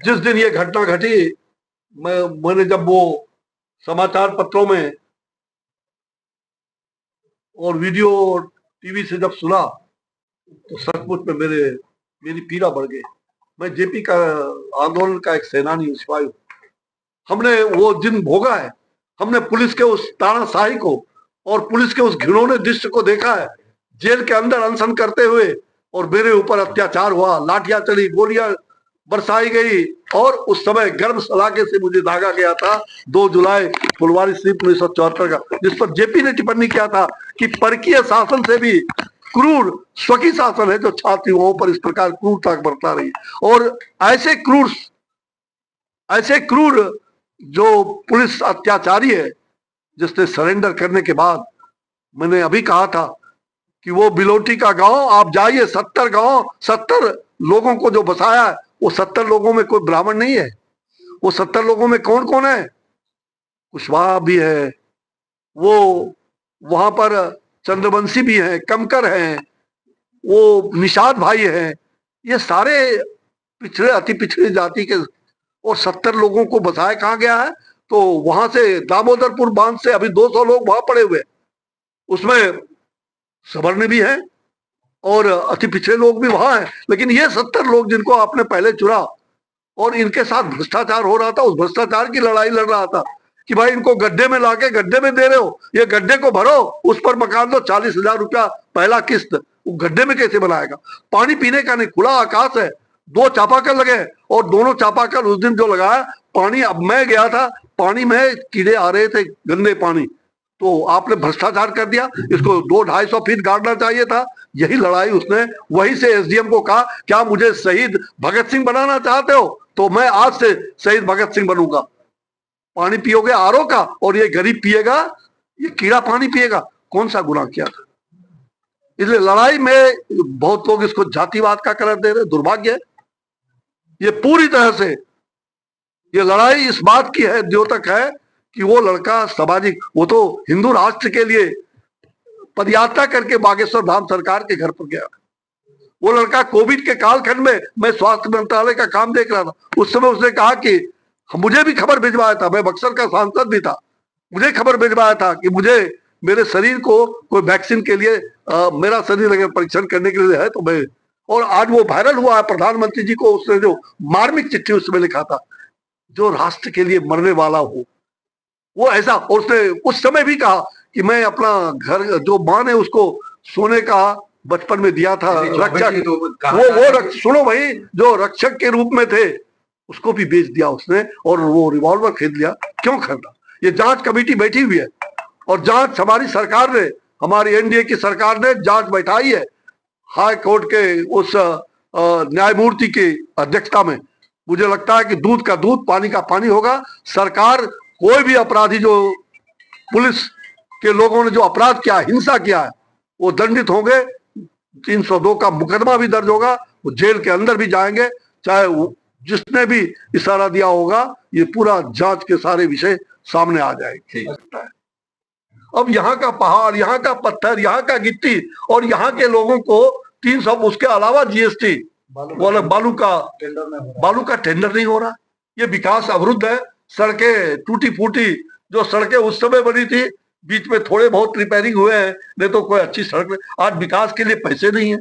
जिस दिन ये घटना घटी, मैंने जब वो समाचार पत्रों में और वीडियो और टीवी से जब सुना, तो सचमुच में मेरी पीड़ा बढ़ गई। मैं जेपी का आंदोलन का एक सेनानी हूँ, सिपाही हूँ। हमने वो दिन भोगा है, हमने पुलिस के उस तानाशाही को और पुलिस के उस घिनौने दृश्य को देखा है, जेल के अंदर अनशन करते हुए, और मेरे ऊपर अत्याचार हुआ, लाठियां चली, गोलियां बरसाई गई, और उस समय गर्भ सलाके से मुझे दागा गया था 2 जुलाई फुलवारी शरीफ 1974 का, जिस पर जेपी ने टिप्पणी किया था कि परकीय शासन से भी क्रूर स्वकीय शासन है जो छात्र युवाओं पर इस प्रकार क्रूरता बरता रही है। और ऐसे क्रूर जो पुलिस अत्याचारी है, जिसने सरेंडर करने के बाद, मैंने अभी कहा था कि वो बिलोटी का गांव आप जाइए, 70 गांव, 70 लोगों को जो बसाया है, वो 70 लोगों में कोई ब्राह्मण नहीं है। वो 70 लोगों में कौन कौन है? कुशवाहा भी है, वो वहां पर चंद्रवंशी भी है, कमकर हैं, वो निषाद भाई हैं, ये सारे पिछड़े अति पिछड़ी जाति के, और 70 लोगों को बसाया कहाँ गया है? तो वहां से दामोदरपुर बांध से अभी 200 लोग वहां पड़े हुए, उसमें सवर्ण भी हैं और अति पिछड़े लोग भी वहां हैं। लेकिन ये 70 लोग जिनको आपने पहले चुना और इनके साथ भ्रष्टाचार हो रहा था, उस भ्रष्टाचार की लड़ाई लड़ रहा था कि भाई इनको गड्ढे में लाके गड्ढे में दे रहे हो, ये गड्ढे को भरो, उस पर मकान दो, 40,000 रुपया पहला किस्त, वो गड्ढे में कैसे बनाएगा? पानी पीने का नहीं, खुला आकाश है, 2 चापाकल लगे, और दोनों चापाकल उस दिन जो लगाया पानी, अब मैं गया था, पानी में कीड़े आ रहे थे, गंदे पानी। तो आपने भ्रष्टाचार कर दिया, इसको 200-250 फीट गाड़ना चाहिए था। यही लड़ाई उसने, वहीं से एसडीएम को कहा, क्या मुझे शहीद भगत सिंह बनाना चाहते हो? तो मैं आज से शहीद भगत सिंह बनूंगा। पानी पियोगे आरओ का, और ये गरीब पिएगा, ये कीड़ा पानी पिएगा, कौन सा गुनाह किया था? इसलिए लड़ाई में बहुत लोग इसको जातिवाद का करार दे रहे, दुर्भाग्य है। ये पूरी तरह से ये लड़ाई इस बात की है, द्योतक है कि वो लड़का सामाजिक, वो तो हिंदू राष्ट्र के लिए पदयात्रा करके बागेश्वर धाम सरकार के घर पर गया। वो लड़का कोविड के कालखंड में, मैं स्वास्थ्य मंत्रालय का काम देख रहा था, उस समय उसने कहा कि मुझे भी खबर भिजवाया था, मैं बक्सर का सांसद भी था, मुझे खबर भिजवाया था कि मुझे मेरे शरीर को कोई वैक्सीन के लिए मेरा शरीर अगर परीक्षण करने के लिए है तो मैं, और आज वो वायरल हुआ है, प्रधानमंत्री जी को उसने जो मार्मिक चिट्ठी उसमें लिखा था, जो राष्ट्र के लिए मरने वाला हो वो ऐसा। और उसने उस समय भी कहा कि मैं अपना घर, जो माँ ने उसको सोने का बचपन में दिया था रक्षक, वो सुनो भाई, जो रक्षक के रूप में थे, उसको भी बेच दिया उसने, और वो रिवॉल्वर खरीद लिया। क्यों खरीदा? ये जांच कमेटी बैठी हुई है, और जांच हमारी सरकार ने, हमारी एनडीए की सरकार ने जांच बैठाई है हाई कोर्ट के उस न्यायमूर्ति की अध्यक्षता में। मुझे लगता है कि दूध का दूध, पानी का पानी होगा। सरकार कोई भी अपराधी, जो पुलिस के लोगों ने जो अपराध किया, हिंसा किया है, वो दंडित होंगे। 302 का मुकदमा भी दर्ज होगा, वो जेल के अंदर भी जाएंगे, चाहे जिसने भी इशारा दिया होगा। ये पूरा जांच के सारे विषय सामने आ जाएंगे। अब यहाँ का पहाड़, यहाँ का पत्थर, यहाँ का गिट्टी, और यहाँ के लोगों को 300, उसके अलावा जीएसटी, बालू का टेंडर नहीं हो रहा। ये विकास अवरुद्ध है। सड़कें टूटी फूटी, जो सड़कें उस समय बनी थी, बीच में थोड़े बहुत रिपेयरिंग हुए हैं, नहीं तो कोई अच्छी सड़क नहीं। आज विकास के लिए पैसे नहीं है।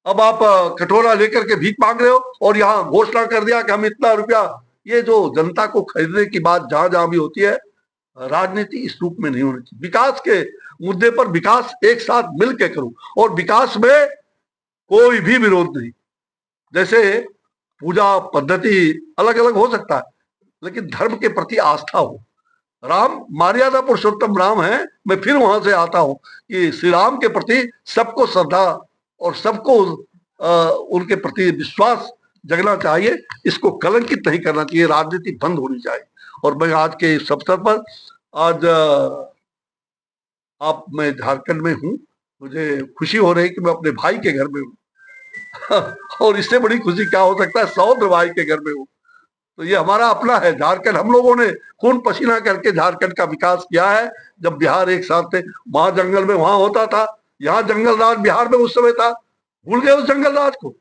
अब आप कटोरा लेकर के भीख मांग रहे हो, और यहाँ घोषणा कर दिया कि हम इतना रुपया। ये जो जनता को खरीदने की बात जहां जहां भी होती है, राजनीति इस रूप में नहीं होनी चाहिए। विकास के मुद्दे पर विकास एक साथ मिल के करूं, और विकास में कोई भी विरोध नहीं। जैसे पूजा पद्धति अलग अलग हो सकता है, लेकिन धर्म के प्रति आस्था हो। राम मर्यादा पुरुषोत्तम राम है। मैं फिर वहां से आता हूं कि श्री राम के प्रति सबको श्रद्धा और सबको उनके प्रति विश्वास जगना चाहिए। इसको कलंकित नहीं करना चाहिए, राजनीति बंद होनी चाहिए। और मैं आज के इस अवसर पर, आज मैं झारखंड में हूँ, मुझे खुशी हो रही कि मैं अपने भाई के घर में हूँ और इससे बड़ी खुशी क्या हो सकता है, सौद्र भाई के घर में हूँ। तो ये हमारा अपना है झारखंड। हम लोगों ने खून पसीना करके झारखंड का विकास किया है। जब बिहार एक साथ थे, वहां जंगल में वहां होता था, यहाँ जंगल राज बिहार में उस समय था। भूल गए उस जंगल राज को?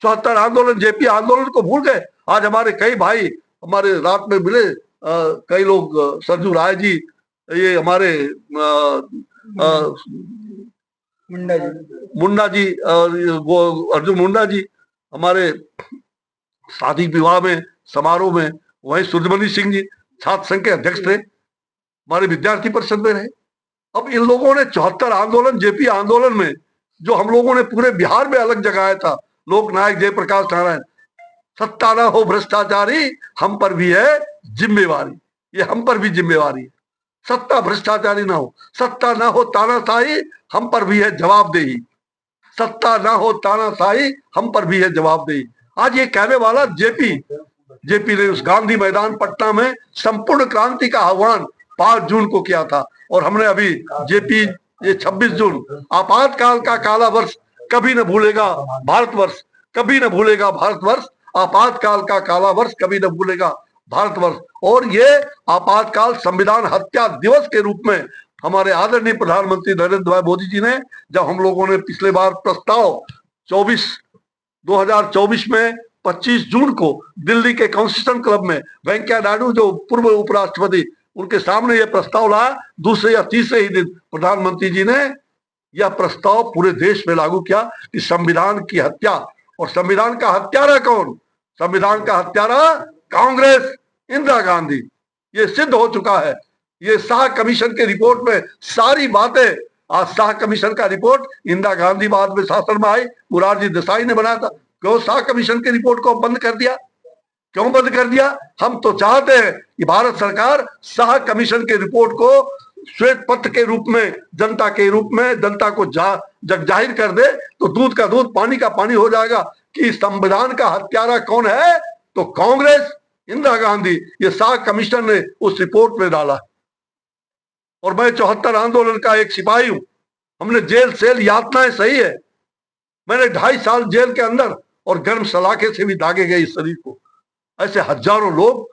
74 आंदोलन, जेपी आंदोलन को भूल गए। आज हमारे कई भाई हमारे रात में मिले, कई लोग, सरजू राय जी, ये हमारे मुंडा जी और वो अर्जुन मुंडा जी, हमारे शादी विवाह में समारोह में, वहीं सूर्यमणि सिंह जी छात्र संघ के अध्यक्ष थे, हमारे विद्यार्थी परिषद में रहे। अब इन लोगों ने 74 आंदोलन, जेपी आंदोलन में जो हम लोगों ने पूरे बिहार में अलग जगाया था, लोक नायक जयप्रकाश नारायण, सत्ता ना हो भ्रष्टाचारी हम पर भी है जिम्मेवारी, ये हम पर भी जिम्मेवारी है। सत्ता भ्रष्टाचारी ना हो, सत्ता ना हो तानाशाही हम पर भी है जवाबदेही, सत्ता ना हो तानाशाही हम पर भी है जवाबदेही। आज ये कहने वाला जेपी ने उस गांधी मैदान पटना में संपूर्ण क्रांति का आह्वान 5 जून को किया था। और हमने अभी जेपी ये 26 जून आपातकाल का काला वर्ष कभी न भूलेगा भारतवर्ष, कभी न भूलेगा भारतवर्ष, आपातकाल का काला वर्ष कभी न भूलेगा भारतवर्ष। और ये आपातकाल संविधान हत्या दिवस के रूप में हमारे आदरणीय प्रधानमंत्री नरेंद्र भाई मोदी जी ने, जब हम लोगों ने पिछले बार प्रस्ताव 2024 में 25 जून को दिल्ली के कॉन्स्टिट्यूशन क्लब में वेंकैया नायडू जो पूर्व उपराष्ट्रपति, उनके सामने यह प्रस्ताव लाया, दूसरे या तीसरे ही दिन प्रधानमंत्री जी ने यह प्रस्ताव पूरे देश में लागू किया कि संविधान की हत्या, और संविधान का हत्यारा कौन? संविधान का हत्यारा कांग्रेस, इंदिरा गांधी। ये सिद्ध हो चुका है। ये शाह कमीशन के रिपोर्ट में सारी बातें, आज शाह कमीशन का रिपोर्ट इंदिरा गांधी बाद में शासन में आई, मुरारजी देसाई ने बनाया था। क्यों शाह कमीशन के रिपोर्ट को बंद कर दिया? क्यों बंद कर दिया? हम तो चाहते हैं कि भारत सरकार शाह कमीशन के रिपोर्ट को श्वेत पत्र के रूप में, जनता के रूप में, जनता को जग जाहिर कर दे, तो दूध का दूध पानी का पानी हो जाएगा कि संविधान का हत्यारा कौन है। तो कांग्रेस, इंदिरा गांधी, ये शाह कमीशन ने उस रिपोर्ट में डाला। और मैं 74 आंदोलन का एक सिपाही हूं। हमने जेल सेल यातनाएं सही है, मैंने 2.5 साल जेल के अंदर और गर्म सलाखे से भी दागे गए इस शरीर को। ऐसे हजारों लोग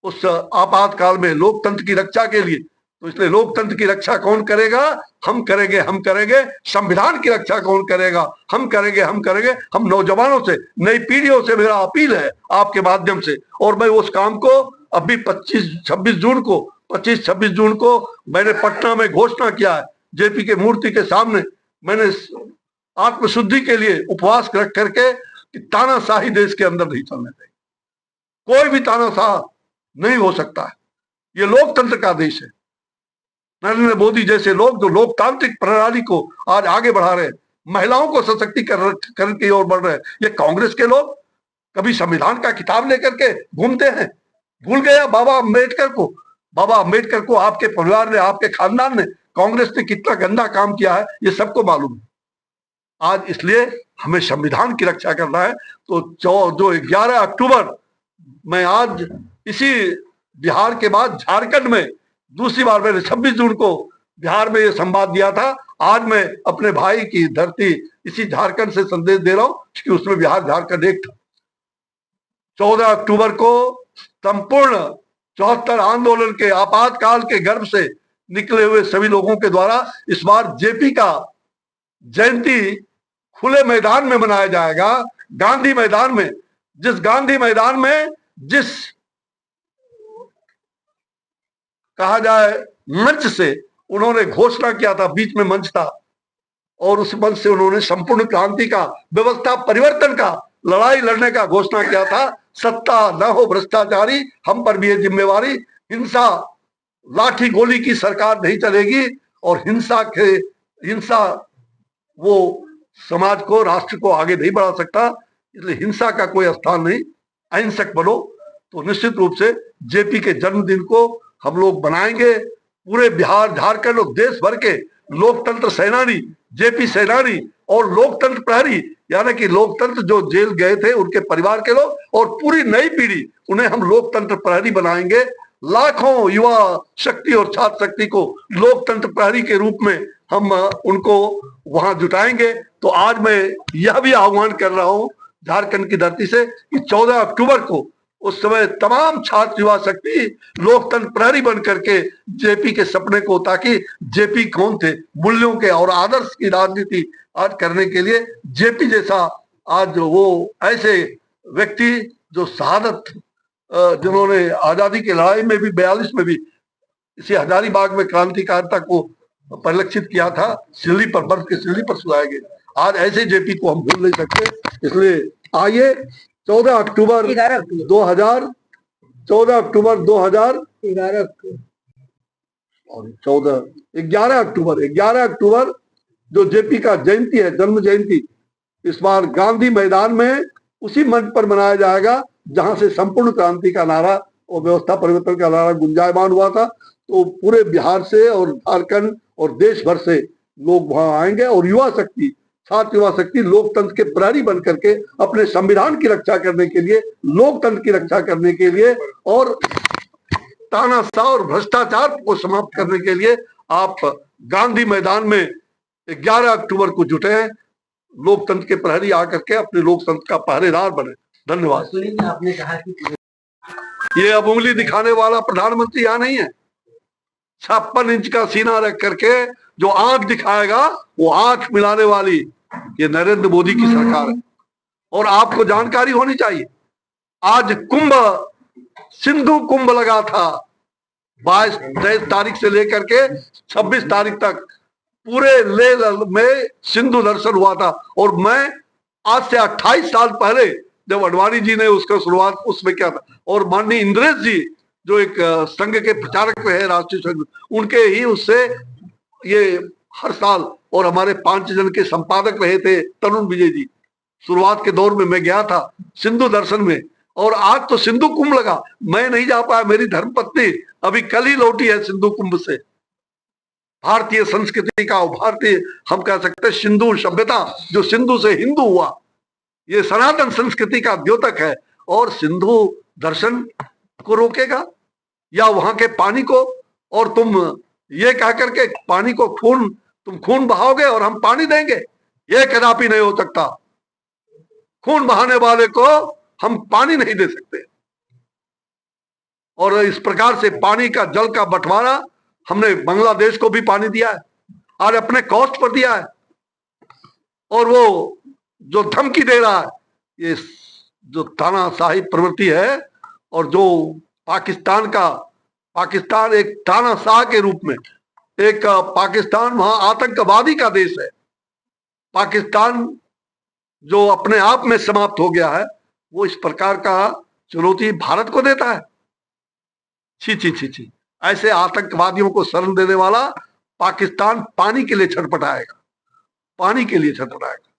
उस आपातकाल में लोकतंत्र की रक्षा के लिए, तो इसलिए लोकतंत्र की रक्षा कौन करेगा? हम करेंगे, हम करेंगे। संविधान की रक्षा कौन करेगा? हम करेंगे, हम करेंगे। हम नौजवानों से, नई पीढ़ियों से मेरा अपील है आपके माध्यम से, और मैं उस काम को अभी 25-26 जून को मैंने पटना में घोषणा किया है। जेपी के मूर्ति के सामने मैंने आत्मशुद्धि के लिए उपवास रख करके कि तानाशाही देश के अंदर नहीं चलने देंगे, कोई भी तानाशाह नहीं हो सकता है। ये लोकतंत्र का देश है। नरेंद्र मोदी जैसे लोग जो लोकतांत्रिक प्रणाली को आज आगे बढ़ा रहे हैं, महिलाओं को सशक्तिकरण की ओर बढ़ रहे हैं, ये कांग्रेस के लोग कभी संविधान का किताब लेकर के घूमते हैं? भूल गया बाबा अम्बेडकर को? बाबा अम्बेडकर को आपके परिवार ने, आपके खानदान ने, कांग्रेस ने कितना गंदा काम किया है, ये सबको मालूम है। आज इसलिए हमें संविधान की रक्षा करना है। तो जो 11 अक्टूबर, मैं आज इसी बिहार के बाद झारखंड में दूसरी बार, मैंने 26 जून को बिहार में ये संवाद दिया था, आज मैं अपने भाई की धरती इसी झारखंड से संदेश दे रहा हूं कि उसमें बिहार झारखंड एक था। 14 अक्टूबर को संपूर्ण 74 आंदोलन के आपातकाल के गर्भ से निकले हुए सभी लोगों के द्वारा इस बार जेपी का जयंती खुले मैदान में मनाया जाएगा, गांधी मैदान में। जिस गांधी मैदान में, जिस कहा जाए मंच से उन्होंने घोषणा किया था, बीच में मंच था, और उस मंच से उन्होंने संपूर्ण क्रांति का, व्यवस्था परिवर्तन का, लड़ाई लड़ने का घोषणा किया था। सत्ता न हो भ्रष्टाचारी हम पर भी है जिम्मेवारी, हिंसा, लाठी गोली की सरकार नहीं चलेगी, और हिंसा वो समाज को, राष्ट्र को आगे नहीं बढ़ा सकता, इसलिए हिंसा का कोई स्थान नहीं, अहिंसक बनो। तो निश्चित रूप से जेपी के जन्मदिन को हम लोग बनाएंगे। पूरे बिहार, झारखंड और देश भर के लोकतंत्र सेनानी, जेपी सेनानी और लोकतंत्र प्रहरी, यानी कि लोकतंत्र जो जेल गए थे उनके परिवार के लोग और पूरी नई पीढ़ी, उन्हें हम लोकतंत्र प्रहरी बनाएंगे। लाखों युवा शक्ति और छात्र शक्ति को लोकतंत्र प्रहरी के रूप में हम उनको वहां जुटाएंगे। तो आज मैं यह भी आह्वान कर रहा हूं झारखंड की धरती से कि 14 अक्टूबर को उस समय तमाम छात्र युवा शक्ति लोकतंत्र प्रहरी बन करके जेपी के सपने को, ताकि जेपी कौन थे, मूल्यों के और आदर्श की राजनीति आज करने के लिए जेपी जैसा आज वो ऐसे व्यक्ति जो शहादत जिन्होंने आजादी की लड़ाई में भी 42 में भी इसी हजारीबाग में क्रांतिकारिता को परिलक्षित किया था, सिल्ली पर बर्फ की सिल्ली पर सुलाए गए। आज ऐसे जेपी को हम भूल नहीं सकते। इसलिए आइए 14 अक्टूबर 2011 अक्टूबर जो जेपी का जयंती है, जन्म जयंती, इस बार गांधी मैदान में उसी मंच पर मनाया जाएगा जहां से संपूर्ण क्रांति का नारा और व्यवस्था परिवर्तन का नारा गुंजायमान हुआ था। तो पूरे बिहार से और झारखंड और देश भर से लोग वहां आएंगे और युवा शक्ति लोकतंत्र के प्रहरी बन करके अपने संविधान की रक्षा करने के लिए, लोकतंत्र की रक्षा करने के लिए और तानाशाह और भ्रष्टाचार को समाप्त करने के लिए आप गांधी मैदान में 11 अक्टूबर को जुटे हैं। लोकतंत्र के प्रहरी आकर के अपने लोकतंत्र का पहरेदार बने। धन्यवाद। आपने कहा कि ये अब उंगली दिखाने वाला प्रधानमंत्री यहाँ नहीं है। 56 इंच का सीना रख करके जो आंख दिखाएगा वो आंख मिलाने वाली ये नरेंद्र मोदी की सरकार है। और आपको जानकारी होनी चाहिए, आज सिंधु कुंभ लगा था 23 तारीख से लेकर के 26 तारीख तक पूरे लेह में सिंधु दर्शन हुआ था। और मैं आज से 28 साल पहले जब अडवाणी जी ने उसका शुरुआत उसमें किया था, और माननीय इंद्रेश जी जो एक संघ के प्रचारक रहे राष्ट्रीय संघ, उनके ही उससे ये हर साल, और हमारे 5 जन के संपादक रहे थे तरुण विजय जी। शुरुआत के दौर में मैं गया था सिंधु दर्शन में, और आज तो सिंधु कुंभ लगा, मैं नहीं जा पाया। मेरी धर्मपत्नी अभी कल ही लौटी है सिंधु कुंभ से। भारतीय संस्कृति का, भारतीय हम कह सकते हैं सिंधु सभ्यता, जो सिंधु से हिंदू हुआ, ये सनातन संस्कृति का द्योतक है। और सिंधु दर्शन को रोकेगा या वहां के पानी को? और तुम ये कह करके पानी को तुम खून बहाओगे और हम पानी देंगे, ये कदापि नहीं हो सकता। खून बहाने वाले को हम पानी नहीं दे सकते। और इस प्रकार से पानी का, जल का बंटवारा हमने बांग्लादेश को भी पानी दिया है, आज अपने कॉस्ट पर दिया है। और वो जो धमकी दे रहा है, ये जो तानाशाही प्रवृत्ति है, और जो पाकिस्तान एक तानाशाह के रूप में, एक पाकिस्तान वहां आतंकवादी का देश है। पाकिस्तान जो अपने आप में समाप्त हो गया है, वो इस प्रकार का चुनौती भारत को देता है। छी छी छी छी, ऐसे आतंकवादियों को शरण देने वाला पाकिस्तान पानी के लिए छटपटाएगा, पानी के लिए छटपटाएगा।